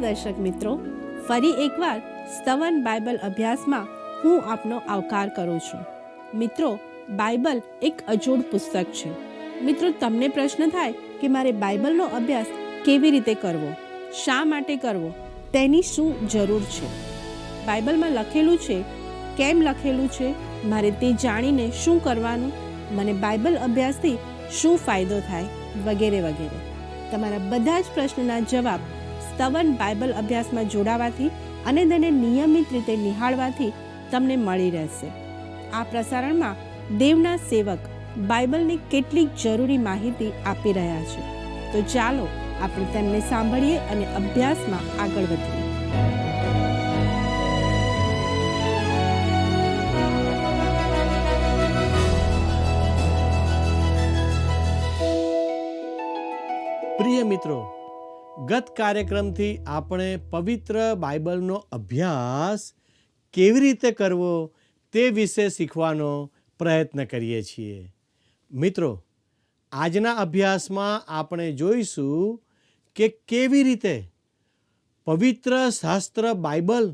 દર્શક મિત્રો, ફરી એકવાર સ્તવન બાઇબલ અભ્યાસમાં હું આપનો આવકાર કરું છું. મિત્રો, બાઇબલ એક અજોડ પુસ્તક છે. મિત્રો, તમને પ્રશ્ન થાય કે મારે બાઇબલનો અભ્યાસ કેવી રીતે કરવો, શા માટે કરવો, તેની શું જરૂર છે, બાઇબલમાં લખેલું છે, કેમ લખેલું છે, મારે તે જાણીને શું કરવાનું, મને બાઇબલ અભ્યાસથી શું ફાયદો થાય, વગેરે વગેરે. તમારા બધા જ પ્રશ્નના જવાબ સ્તવન બાઇબલ અભ્યાસમાં જોડાવાથી અને તેને નિયમિત રીતે નિહાળવાથી તમને મળી રહેશે. આ પ્રસારણમાં દેવના સેવક બાઇબલની કેટલીક જરૂરી માહિતી આપી રહ્યા છે. તો ચાલો આપણે તેમને સાંભળીએ અને અભ્યાસમાં આગળ વધીએ. પ્રિય મિત્રો, ગત કાર્યક્રમથી આપણે પવિત્ર બાઇબલનો અભ્યાસ કેવી રીતે કરવો તે વિશે શીખવાનો પ્રયત્ન કરીએ છીએ. મિત્રો, આજના અભ્યાસમાં આપણે જોઈશું કે કેવી રીતે પવિત્ર શાસ્ત્ર બાઇબલ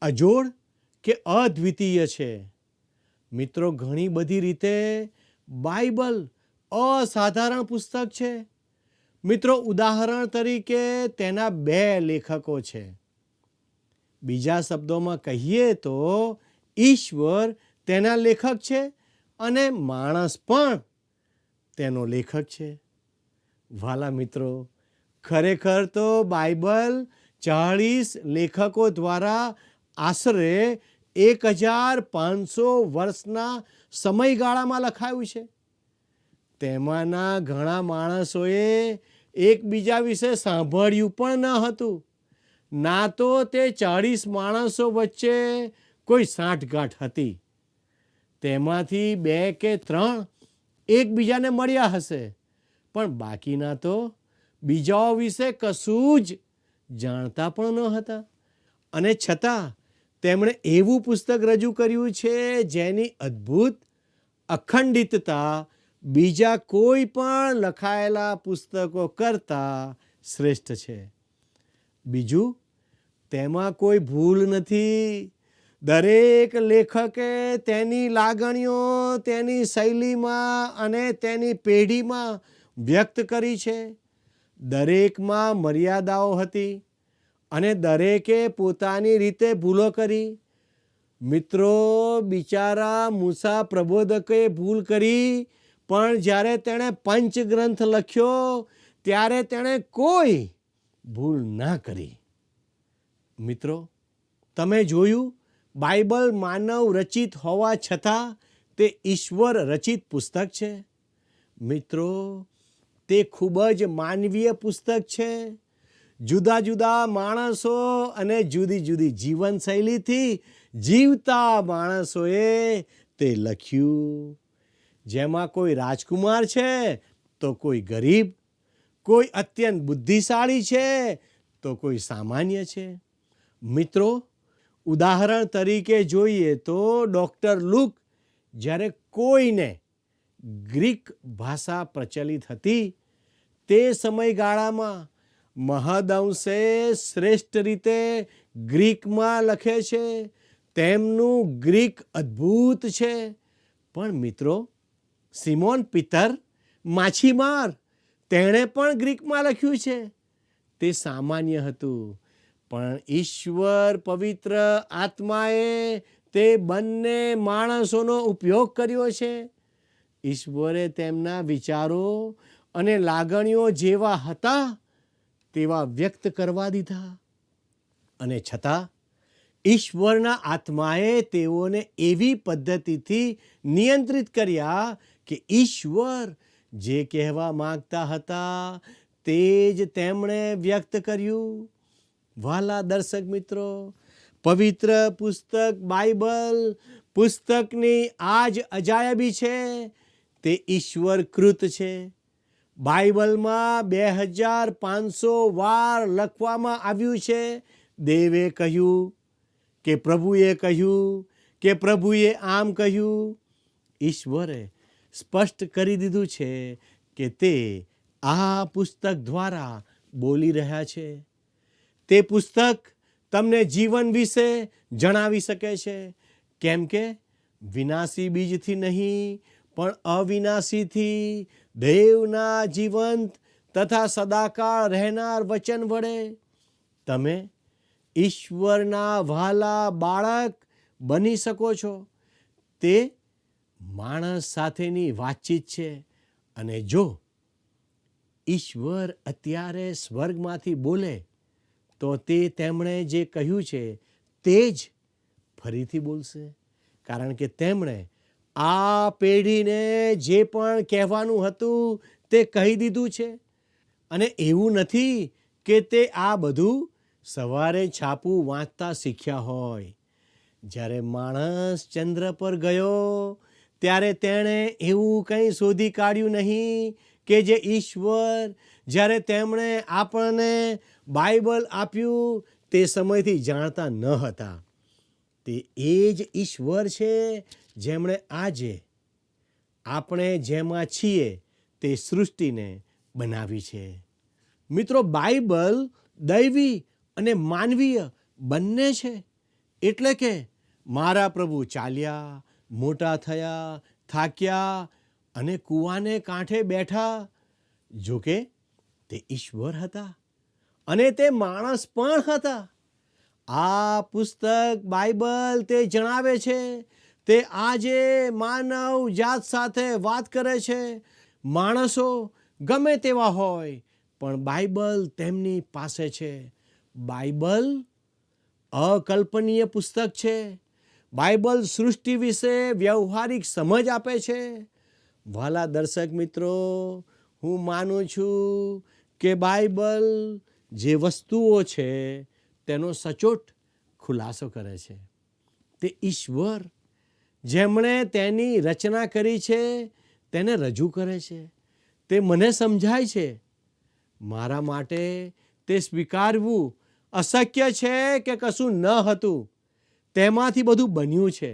અજોડ કે અદ્વિતીય છે. મિત્રો, ઘણી બધી રીતે બાઇબલ અસાધારણ પુસ્તક છે. મિત્રો, ઉદાહરણ તરીકે તેના 2 લેખકો છે. બીજા શબ્દોમાં કહીએ તો ઈશ્વર તેના લેખક છે અને માણસ પણ તેનો લેખક છે. વાલા મિત્રો, ખરેખર તો બાઇબલ 40 લેખકો દ્વારા આશરે 1500 વર્ષના સમયગાળામાં લખાયું છે. તેમાંના ઘણા માણસોએ એકબીજા વિશે સાંભળ્યું પણ ન હતું. ના તો તે 40 માણસો વચ્ચે કોઈ સાંઠગાંઠ હતી. તેમાંથી 2 કે 3 એકબીજાને મળ્યા હશે, પણ બાકીના તો બીજાઓ વિશે કશું જ જાણતા પણ ન હતા. અને છતાં તેમણે એવું પુસ્તક રજૂ કર્યું છે જેની અદ્ભુત અખંડિતતા બીજા કોઈ પણ લખાયેલા પુસ્તકો કરતાં શ્રેષ્ઠ છે. બીજું, તેમાં કોઈ ભૂલ નથી. દરેક લેખકે તેની લાગણીઓ તેની શૈલીમાં અને તેની પેઢીમાં વ્યક્ત કરી છે. દરેકમાં મર્યાદાઓ હતી અને દરેકે પોતાની રીતે ભૂલો કરી. મિત્રો, બિચારા મૂસા પ્રબોધકે ભૂલ કરી, પણ જ્યારે તેણે પંચગ્રંથ લખ્યો ત્યારે તેણે કોઈ ભૂલ ના કરી. મિત્રો, તમે જોયું, બાઇબલ માનવ રચિત હોવા છતાં તે ઈશ્વર રચિત પુસ્તક છે. મિત્રો, તે ખૂબ જ માનવીય પુસ્તક છે. જુદા જુદા માણસો અને જુદી જુદી જીવનશૈલીથી જીવતા માણસોએ તે લખ્યું. જેમાં કોઈ રાજકુમાર છે તો કોઈ ગરીબ, કોઈ અત્યંત બુદ્ધિશાળી છે તો કોઈ સામાન્ય છે. મિત્રો, ઉદાહરણ તરીકે જોઈએ તો ડૉક્ટર લુક જ્યારે કોઈને ગ્રીક ભાષા પ્રચલિત હતી તે સમયગાળામાં મહદઅંશે શ્રેષ્ઠ રીતે ગ્રીકમાં લખે છે. તેમનું ગ્રીક અદ્ભુત છે. પણ મિત્રો, સિમોન પીતર માછીમાર, તેણે પણ ગ્રીકમાં લખ્યું છે. તે સામાન્ય હતું, પણ ઈશ્વર પવિત્ર આત્માએ તે બંને માણસોનો ઉપયોગ કર્યો છે. ઈશ્વરે તેમના વિચારો અને લાગણીઓ જેવા હતા તેવા વ્યક્ત કરવા દીધા. અને છતાં ઈશ્વરના આત્માએ તેઓને એવી પદ્ધતિથી નિયંત્રિત કર્યા કે ઈશ્વર જે કહેવા માંગતા હતા તે જ તેમણે વ્યક્ત કર્યું. વહાલા દર્શક મિત્રો, પવિત્ર પુસ્તક બાઇબલ પુસ્તકની આ જ અજાયબી છે. તે ઈશ્વરકૃત છે. બાઇબલમાં 2500 વાર લખવામાં આવ્યું છે. દેવે કહ્યું કે પ્રભુએ કહ્યું કે પ્રભુએ આમ કહ્યું. ઈશ્વરે સ્પષ્ટ કરી દીધું છે કે તે આ પુસ્તક દ્વારા બોલી રહ્યા છે. તે પુસ્તક તમને જીવન વિશે જણાવી શકે છે, કેમ કે વિનાશી બીજથી નહીં પણ અવિનાશીથી દેવના જીવંત તથા સદાકાળ રહેનાર વચન વડે તમે ઈશ્વરના વહાલા બાળક બની શકો છો. તે માણસ સાથેની વાતચીત છે. અને જો ઈશ્વર અત્યારે સ્વર્ગમાંથી બોલે તો તે તેમણે જે કહ્યું છે તે જ ફરીથી બોલશે, કારણ કે તેમણે આ પેઢીને જે પણ કહેવાનું હતું તે કહી દીધું છે. અને એવું નથી કે તે આ બધું સવારે છાપું વાંચતા શીખ્યા હોય. જ્યારે માણસ ચંદ્ર પર ગયો ત્યારે તેણે એવું કંઈ શોધી કાઢ્યું નહીં કે જે ઈશ્વર જ્યારે તેમણે આપણને બાઇબલ આપ્યું તે સમયથી જાણતા ન હતા. તે એ જ ઈશ્વર છે જેમણે આજે આપણે જેમાં છીએ તે સૃષ્ટિને બનાવી છે. મિત્રો, બાઇબલ દૈવી અને માનવીય બંને છે. એટલે કે મારા પ્રભુ ચાલ્યા, મોટા થયા, થાક્યા અને કૂવાને કાંઠે બેઠા. જોકે તે ઈશ્વર હતા અને તે માણસ પણ હતા. આ પુસ્તક બાઇબલ તે જણાવે છે. તે આજે માનવ જાત સાથે વાત કરે છે. માણસો ગમે તેવા હોય પણ બાઇબલ તેમની પાસે છે. બાઇબલ અકલ્પનીય પુસ્તક છે. બાઇબલ સૃષ્ટિ વિશે વ્યવહારિક સમજ આપે છે. વહાલા દર્શક મિત્રો, હું માનું છું કે બાઇબલ જે વસ્તુઓ છે તેનો સચોટ ખુલાસો કરે છે. તે ઈશ્વર જેમણે તેની રચના કરી છે તેને રજૂ કરે છે. તે મને સમજાય છે. મારા માટે તે સ્વીકારવું અશક્ય છે કે કશું ન હતું, તેમાંથી બધું બન્યું છે.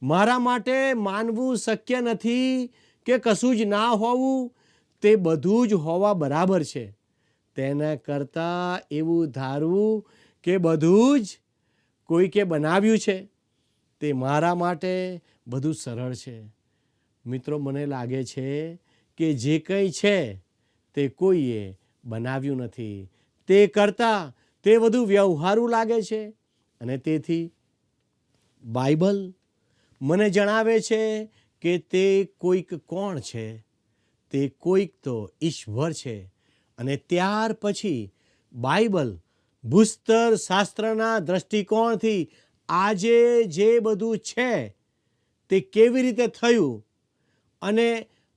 મારા માટે માનવું શક્ય નથી કે કશું જ ના હોવું, તે બધું જ હોવા બરાબર છે. તેના કરતાં એવું ધારવું કે બધું જ કોઈકે બનાવ્યું છે, તે મારા માટે બધું સરળ છે. મિત્રો, મને લાગે છે કે જે કંઈ છે તે કોઈએ બનાવ્યું નથી. તે કરતાં તે વધુ વ્યવહારુ લાગે છે. અને તેથી બાઇબલ મને જણાવે છે કે તે કોઈક કોણ છે. તે કોઈક તો ઈશ્વર છે. અને ત્યાર પછી બાઇબલ ભૂસ્તર શાસ્ત્રના દૃષ્ટિકોણથી આજે જે બધું છે તે કેવી રીતે થયું અને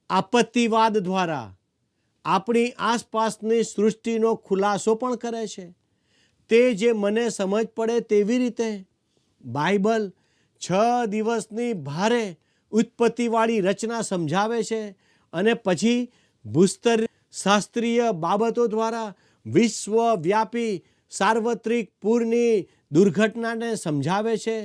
આપત્તિવાદ દ્વારા આપણી આસપાસની સૃષ્ટિનો ખુલાસો પણ કરે છે. તે જે મને સમજ પડે તેવી રીતે બાઇબલ 6 દિવસની ભારે ઉત્પત્તિવાળી રચના સમજાવે છે અને પછી ભૂસ્તર શાસ્ત્રીય બાબતો દ્વારા વિશ્વવ્યાપી સાર્વત્રિક પૂરની દુર્ઘટનાને સમજાવે છે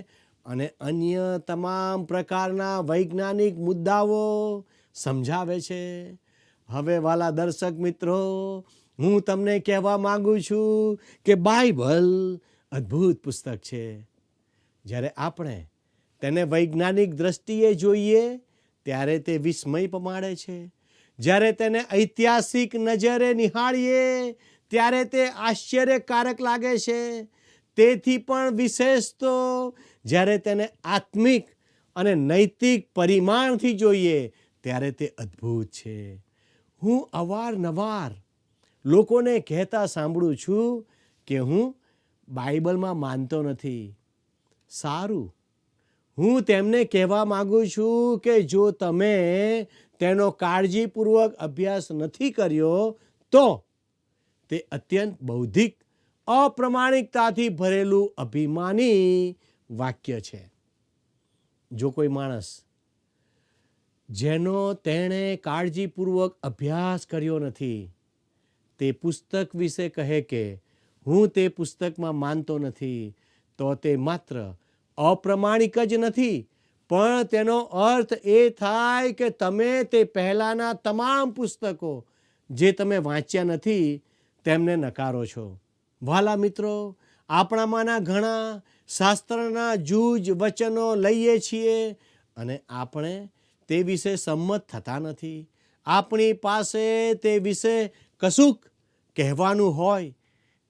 અને અન્ય તમામ પ્રકારના વૈજ્ઞાનિક મુદ્દાઓ સમજાવે છે. હવે વાલા દર્શક મિત્રો, હું તમને કહેવા માંગુ છું કે બાઇબલ અદ્ભુત પુસ્તક છે. જ્યારે આપણે તેને વૈજ્ઞાનિક દ્રષ્ટિએ જોઈએ ત્યારે તે વિસ્મય પમાડે છે. જ્યારે તેને ઐતિહાસિક નજરે નિહાળીએ ત્યારે તે આશ્ચર્યકારક લાગે છે. તેથી પણ વિશેષ તો જ્યારે તેને આત્મિક અને નૈતિક પરિમાણથી જોઈએ ત્યારે તે અદ્ભુત છે. હું અવારનવાર લોકોને કહેતા સાંભળું છું કે હું બાઇબલમાં માનતો નથી. સારું, હું તેમને કહેવા માગું છું કે જો તમે તેનો કાળજીપૂર્વક અભ્યાસ નથી કર્યો તો તે અત્યંત બૌદ્ધિક અપ્રમાણિકતાથી ભરેલું અભિમાની વાક્ય છે. જો કોઈ માણસ જેનો તેણે કાળજીપૂર્વક અભ્યાસ કર્યો નથી તે પુસ્તક વિશે કહે કે હું તે પુસ્તકમાં માનતો નથી, તો તે માત્ર અપ્રમાણિક જ નથી, પણ તેનો અર્થ એ થાય કે તમે તે પહેલાંના તમામ પુસ્તકો જે તમે વાંચ્યા નથી તેમને નકારો છો. વહાલા મિત્રો, આપણામાંના ઘણા શાસ્ત્રના જૂજ વચનો લઈએ છીએ અને આપણે તે વિશે સંમત થતા નથી. આપણી પાસે તે વિશે કશુંક કહેવાનું હોય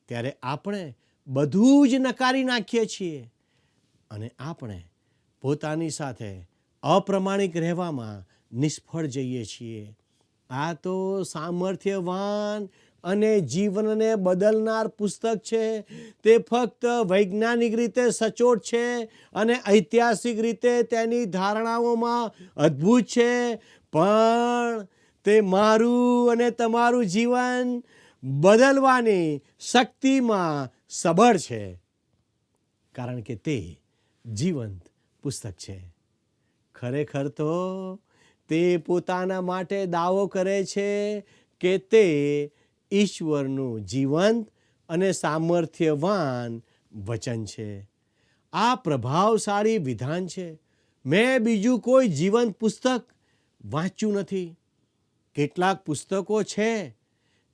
ત્યારે આપણે બધું જ નકારી નાખીએ છીએ અને આપણે પોતાની સાથે અપ્રમાણિક રહેવામાં નિષ્ફળ જઈએ છીએ. આ તો સામર્થ્યવાન અને જીવનને બદલનાર પુસ્તક છે. તે ફક્ત વૈજ્ઞાનિક રીતે સચોટ છે અને ઐતિહાસિક રીતે તેની ધારણાઓમાં અદ્ભુત છે, પણ તે મારું અને તમારું જીવન બદલવાની શક્તિમાં સબળ છે, કારણ કે તે જીવંત પુસ્તક છે. ખરેખર તો તે પોતાના માટે દાવો કરે છે કે તે ઈશ્વરનું જીવંત અને સામર્થ્યવાન વચન છે. આ પ્રભાવશાળી વિધાન છે. મેં બીજું કોઈ જીવંત પુસ્તક વાંચ્યું નથી. કેટલાક પુસ્તકો છે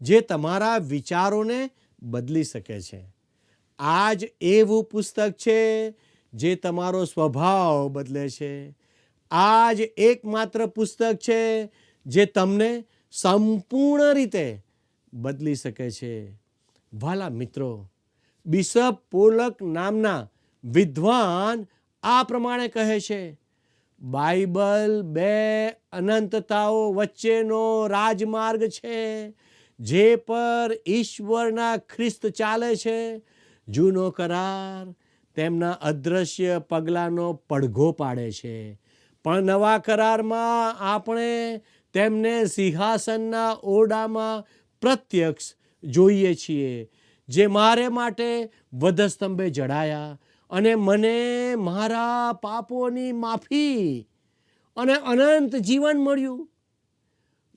જે તમારા વિચારોને બદલી શકે છે. આ જ એવું પુસ્તક છે જે તમારો સ્વભાવ બદલે છે. આ જ એકમાત્ર પુસ્તક છે જે તમને સંપૂર્ણ રીતે બદલી શકે છે. વહાલા મિત્રો, બિશપ પોલક નામના વિદ્વાન આ પ્રમાણે કહે છે, બાઇબલ બે અનંતતાઓ વચ્ચેનો રાજમાર્ગ છે જે પર ઈશ્વરના ખ્રિસ્ત ચાલે છે. જૂનો કરાર તેમના અદ્રશ્ય પગલાંનો પડઘો પાડે છે, પણ નવા કરારમાં આપણે તેમને સિંહાસનના ઓરડામાં પ્રત્યક્ષ જોઈએ છીએ, જે મારે માટે વધસ્તંભે જડાયા અને મને મારા પાપોની માફી અને અનંત જીવન મળ્યું.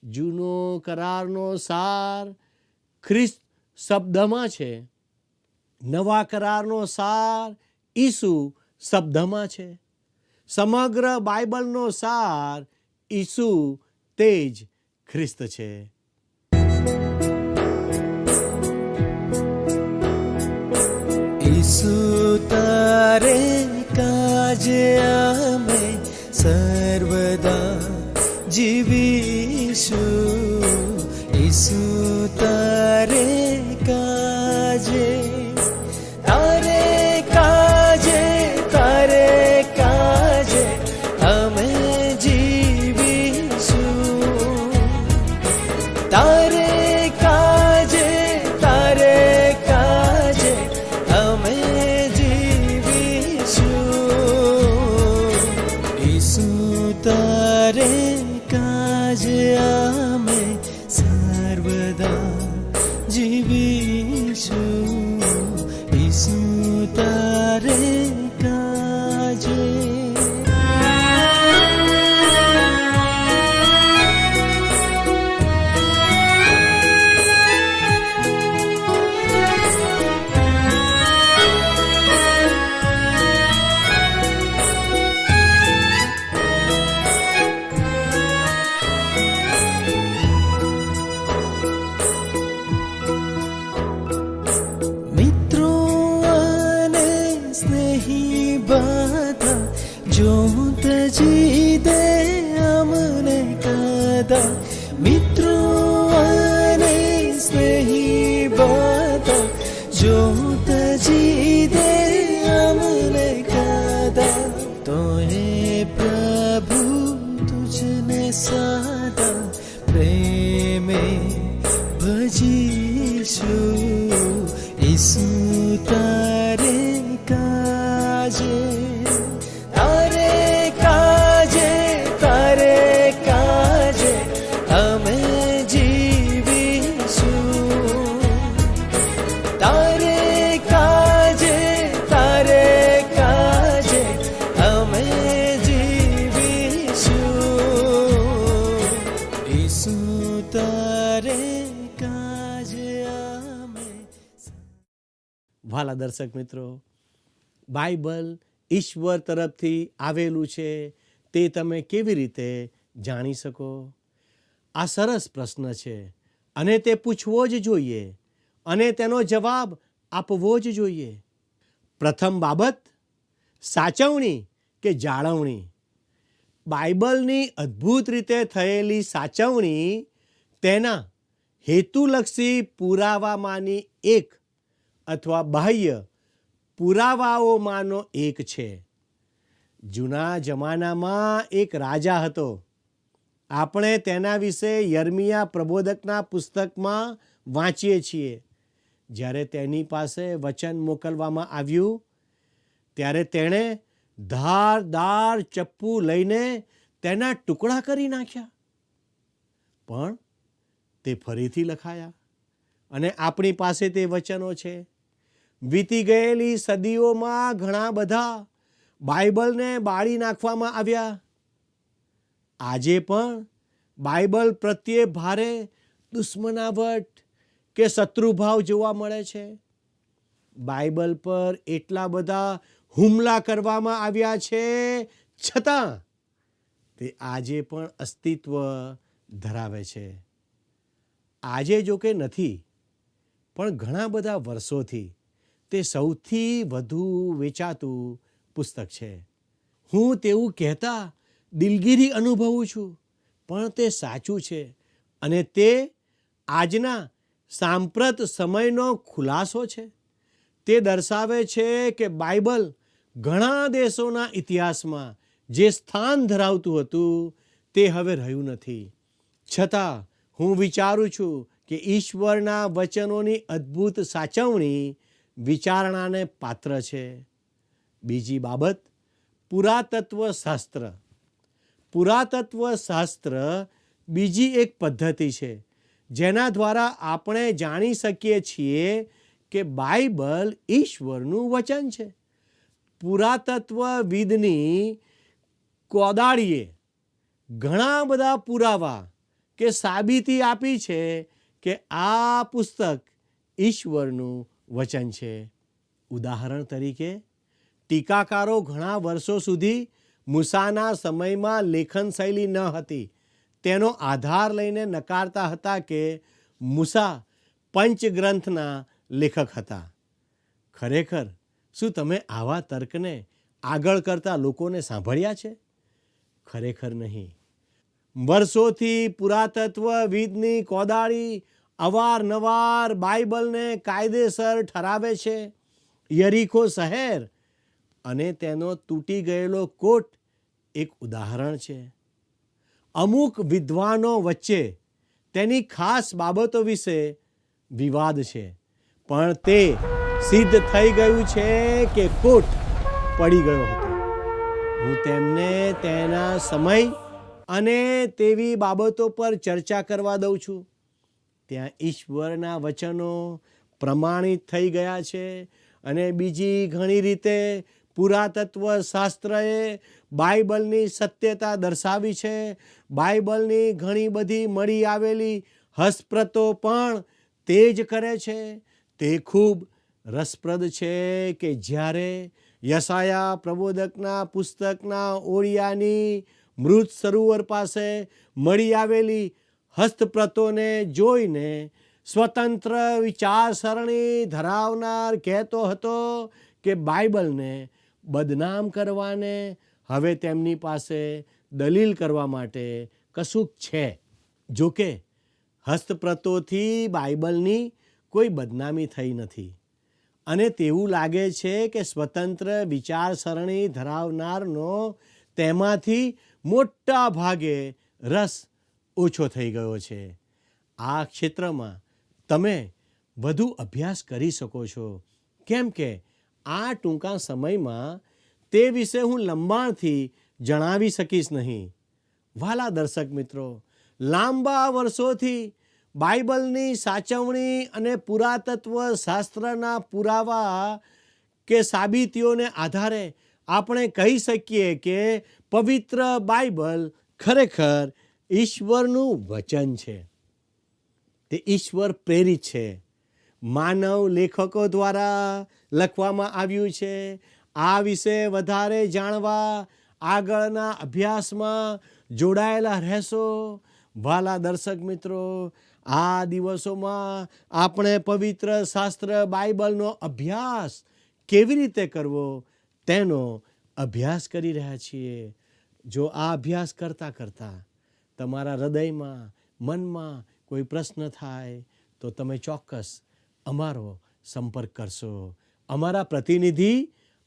જૂનો કરારનો સાર ખ્રિસ્ત શબ્દમાં છે, નવા કરારનો સાર ઈસુ શબ્દમાં છે. સમગ્ર બાઇબલનો સાર ઈસુ તે જ ખ્રિસ્ત છે. ઈસુ તારે કાજે અમે સર્વદા જીવીશું. ઈસુ તારે કાજે, તારે કાજે, તારે કાજે અમે જીવીશું. તારે કાજે, તારે કાજે અમે જીવીશું. ઈસુ તારે કાજે અમે સર્વદા જીવીશું. ઈસુ તારે કાજે. મિત્રો અને સ્નેહી બધા જોત જીદે અમને કદા. મિત્રો અને સ્નેહી બધા જોત જીદે અમને કદા. તો હે પ્રભુ તુજને સદા પ્રેમે ભજીશું. ઈસુ તારે કાજે, તારે કાજે, તારે કાજે અમે જીવીશું. વહાલા દર્શક મિત્રો, બાઇબલ ઈશ્વર તરફથી આવેલું છે તે તમે કેવી રીતે જાણી શકો? આ સરસ પ્રશ્ન છે અને તે પૂછવો જ જોઈએ અને તેનો જવાબ આપવો જ જોઈએ. પ્રથમ બાબત, સાચવણી કે જાળવણી. બાઇબલની અદ્ભુત રીતે થયેલી સાચવણી તેના હેતુલક્ષી પુરાવામાંની એક અથવા બાહ્ય પુરાવાઓમાંનો એક છે. જૂના જમાનામાં એક રાજા હતો. આપણે તેના વિશે યર્મિયા પ્રબોધકના પુસ્તકમાં વાંચીએ છીએ. જ્યારે તેની પાસે વચન મોકલવામાં આવ્યું ત્યારે તેણે ધારદાર ચપ્પુ લઈને તેના ટુકડા કરી નાખ્યા, પણ તે ફરીથી લખાયા અને આપણી પાસે તે વચનો છે. વીતી ગયેલી સદીઓમાં ઘણા બધા બાઇબલને બાળી નાખવામાં આવ્યા. આજે પણ બાઇબલ પ્રત્યે ભારે દુશ્મનાવટ કે શત્રુભાવ જોવા મળે છે. બાઇબલ પર એટલા બધા હુમલા કરવામાં આવ્યા છે, છતાં તે આજે પણ અસ્તિત્વ ધરાવે છે. આજે જો કે નથી, પણ ઘણા બધા વર્ષોથી તે સૌથી વધુ વેચાતું પુસ્તક છે. હું તેવું કહેતા દિલગીરી અનુભવું છું, પણ તે સાચું છે અને તે આજના સાંપ્રત સમયનો ખુલાસો છે. તે દર્શાવે છે કે બાઇબલ ઘણા દેશોના ઇતિહાસમાં જે સ્થાન ધરાવતું હતું તે હવે રહ્યું નથી. છતાં હું વિચારું છું કે ઈશ્વરના વચનોની અદ્ભુત સાચવણી વિચારણાને પાત્ર છે. બીજી બાબત, પુરાતત્વ શાસ્ત્ર. પુરાતત્વ શાસ્ત્ર બીજી એક પદ્ધતિ છે જેના દ્વારા આપણે જાણી શકીએ છીએ કે બાઇબલ ઈશ્વરનું વચન છે. પુરાતત્વવિદની કોદાળીએ ઘણા બધા પુરાવા કે સાબિતી આપી છે કે આ પુસ્તક ઈશ્વરનું વચન છે. ઉદાહરણ તરીકે, ટીકાકારો ઘણા વર્ષો સુધી મૂસાના સમયમાં લેખન શૈલી ન હતી તેનો આધાર લઈને નકારતા હતા કે મૂસા પંચગ્રંથના લેખક હતા. ખરેખર શું તમે આવા તર્કને આગળ કરતા લોકોને સાંભળ્યા છે? ખરેખર નહીં. વર્ષોથી પુરાતત્વવિદની કોદાળી અવારનવાર બાઇબલને કાયદેસર ઠરાવે છે. યરીખો શહેર અને તેનો તૂટી ગયેલો કોટ એક ઉદાહરણ છે. અમુક વિદ્વાનો વચ્ચે તેની ખાસ બાબતો વિશે વિવાદ છે, પણ તે સિદ્ધ થઈ ગયું છે કે કોટ પડી ગયો હતો. હું તેમને તેના સમય અને તેવી બાબતો પર ચર્ચા કરવા દઉં છું. ત્યાં ઈશ્વરના વચનો પ્રમાણિત થઈ ગયા છે અને બીજી ઘણી રીતે પુરાતત્વ શાસ્ત્રએ બાઇબલની સત્યતા દર્શાવી છે. બાઇબલની ઘણી બધી મળી આવેલી હસ્તપ્રતો પણ તે જ કરે છે. તે ખૂબ રસપ્રદ છે કે જ્યારે યશાયા પ્રબોધકના પુસ્તકના ઓળિયાની મૃત સરોવર પાસે મળી આવેલી હસ્તપ્રતોને જોઈને સ્વતંત્ર વિચારસરણી ધરાવનાર કહેતો હતો કે બાઇબલને બદનામ કરવાને હવે તેમની પાસે દલીલ કરવા માટે કશુંક છે. જોકે હસ્તપ્રતોથી બાઇબલની કોઈ બદનામી થઈ નથી અને તેવું લાગે છે કે સ્વતંત્ર વિચારસરણી ધરાવનારનો તેમાંથી મોટા ભાગે રસ ઓછો થઈ ગયો છે. આ ક્ષેત્રમાં તમે વધુ અભ્યાસ કરી શકો છો, કેમ કે આ ટૂંકા સમયમાં તે વિશે હું લંબાણથી જણાવી શકીશ નહીં. વહાલા દર્શક મિત્રો, લાંબા વર્ષોથી બાઇબલની સાચવણી અને પુરાતત્વ શાસ્ત્રના પુરાવા કે સાબિતીઓને આધારે આપણે કહી શકીએ કે પવિત્ર બાઇબલ ખરેખર ઈશ્વરનું વચન છે. તે ઈશ્વર પ્રેરિત છે. માનવ લેખકો દ્વારા લખવામાં આવ્યું છે. આ વિશે વધારે જાણવા આગળના અભ્યાસમાં જોડાયેલા રહેશો. વાલા દર્શક મિત્રો, આ દિવસોમાં આપણે પવિત્ર શાસ્ત્ર બાઇબલનો અભ્યાસ કેવી રીતે કરવો તેનો અભ્યાસ કરી રહ્યા છીએ. જો આ અભ્યાસ કરતાં કરતાં તમારા હૃદયમાં મનમાં કોઈ પ્રશ્ન થાય તો તમે ચોક્કસ અમારો સંપર્ક કરશો. અમારા પ્રતિનિધિ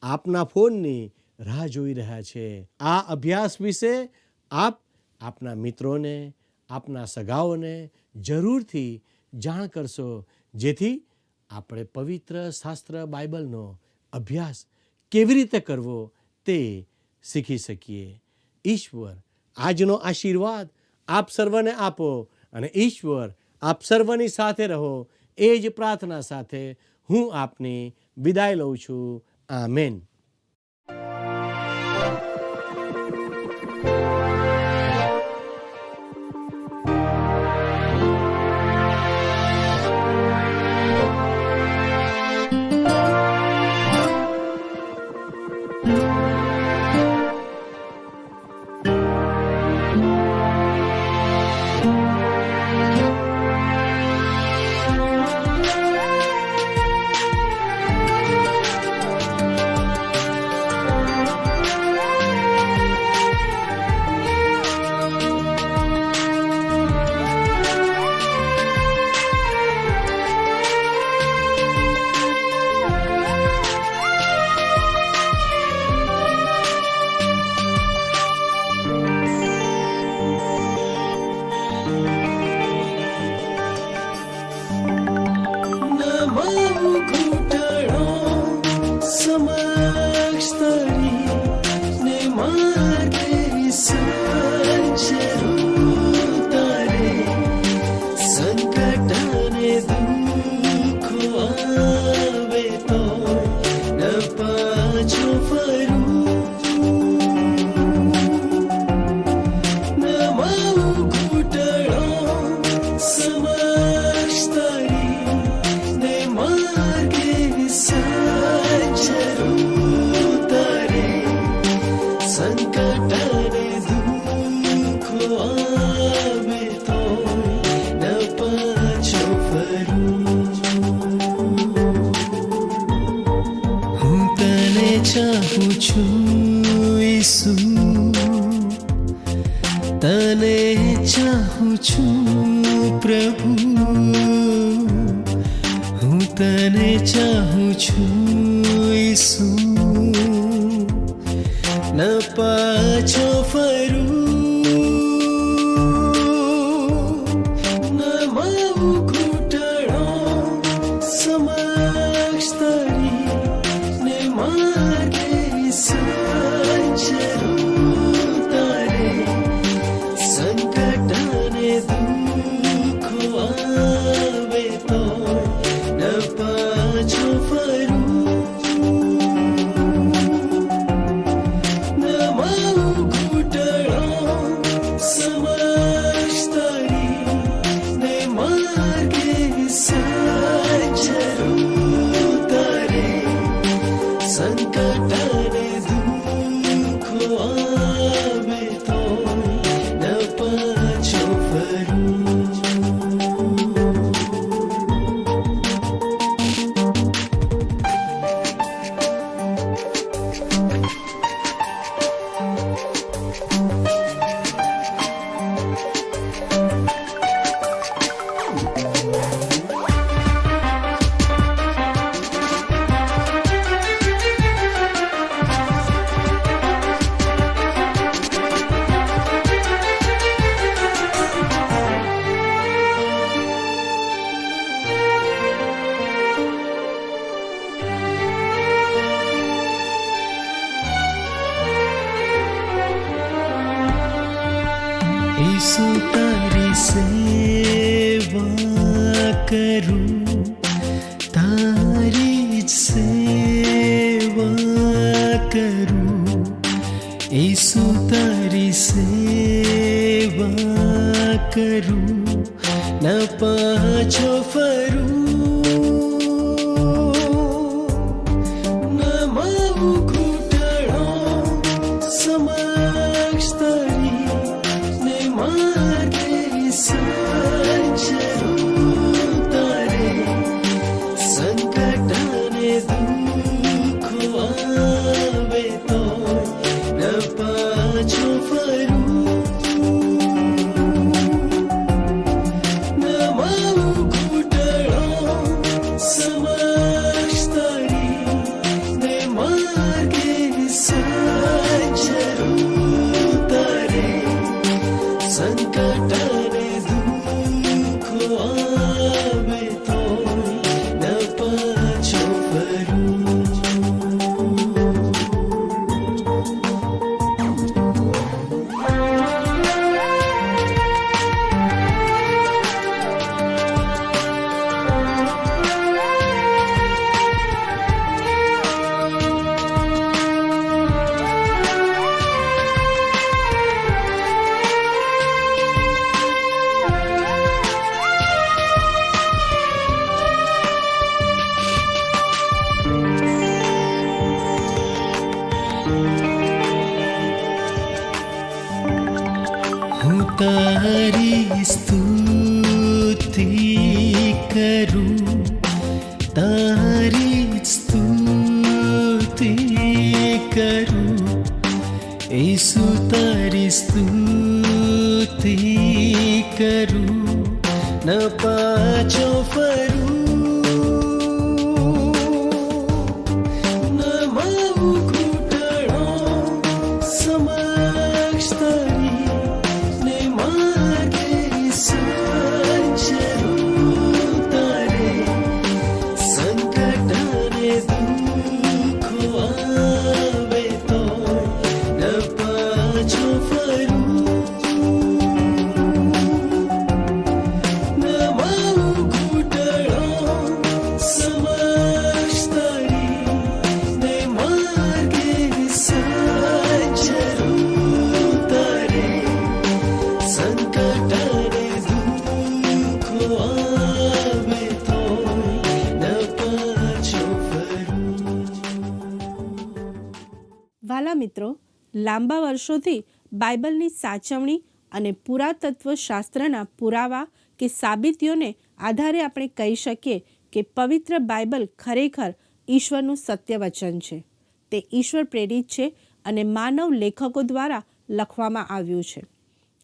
આપના ફોનની રાહ જોઈ રહ્યા છે. આ અભ્યાસ વિશે આપ આપના મિત્રોને, આપના સગાઓને જરૂરથી જાણ કરશો, જેથી આપણે પવિત્ર શાસ્ત્ર બાઇબલનો અભ્યાસ કેવી રીતે કરવો તે શીખી શકીએ. ઈશ્વર આજનો આશીર્વાદ આપ સર્વને આપો અને ઈશ્વર આપ સર્વની સાથે રહો. એ જ પ્રાર્થના સાથે હું આપની વિદાય લઉં છું. આમેન. ચાહું છું ઈસુ, તને ચાહું છું પ્રભુ, હું તને ચાહું છું ઈસુ, ન પાછો ફરું. ઈસુ તારી સેવા કરું, તારી જ સેવા કરું. ઈસુ તારી સેવા કરું, ન પાછો ફરું. દુઃખો આવે તો ન પાછો ફરું, નમાવું ઘૂંટણો સમક્ષ તારી, ને માર્ગે સાચરું તારે, સંકટ અને દુઃખો આવે તો ન પાછો ફરું. હું તારી સ્તુતિ કરું, તારી સ્તુતિ કરું, ઈસુ તારી સ્તુતિ કરું, ન પાછો ફરું, નમાવું ઘૂંટણો સમક્ષ તારી, ને માર્ગે સાચરું તારે, સંકટ અને દુઃખો આવે તો ન પાછો ફરું, નમાવું ઘૂંટણો સમક્ષ તારી, ને માર્ગે સાચરું તારે, સંકટ અને દુઃખો આવે તો ન પાછો ફરું. વાલા મિત્રો, લાંબા વર્ષોથી બાઇબલની સાચવણી અને પુરાતત્વ શાસ્ત્રના પુરાવા કે સાબિતીઓને આધારે આપણે કહી શકીએ કે પવિત્ર બાઇબલ ખરેખર ઈશ્વરનું સત્ય વચન છે. તે ઈશ્વર પ્રેરિત છે અને માનવ લેખકો દ્વારા લખવામાં આવ્યું છે.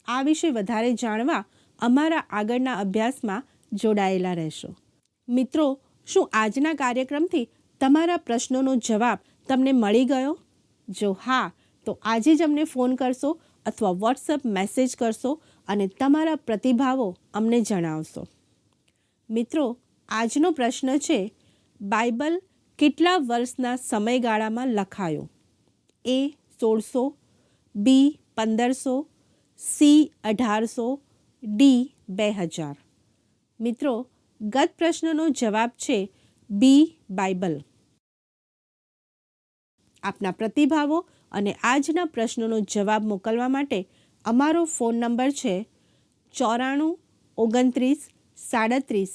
આ વિશે વધારે જાણવા અમારા આગળના અભ્યાસમાં જોડાયેલા રહેશો. મિત્રો, શું આજના કાર્યક્રમથી તમારા પ્રશ્નોનો જવાબ તમને મળી ગયો? જો હા, તો આજે જ અમને ફોન કરશો અથવા વોટ્સએપ મેસેજ કરશો અને તમારા પ્રતિભાવો અમને જણાવશો. મિત્રો, આજનો પ્રશ્ન છે, બાઇબલ કેટલા વર્ષના સમયગાળામાં લખાયો? A 1600, B 1500, C 1800, D 2000. મિત્રો, ગત પ્રશ્નનો જવાબ છે બી બાઇબલ. આપના પ્રતિભાવો અને આજના પ્રશ્નોનો જવાબ મોકલવા માટે અમારો ફોન નંબર છે 94 29 37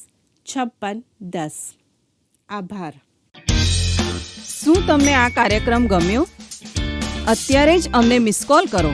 56 10. આભાર. શું તમને આ કાર્યક્રમ ગમ્યો? અત્યારે જ અમને મિસ કોલ કરો.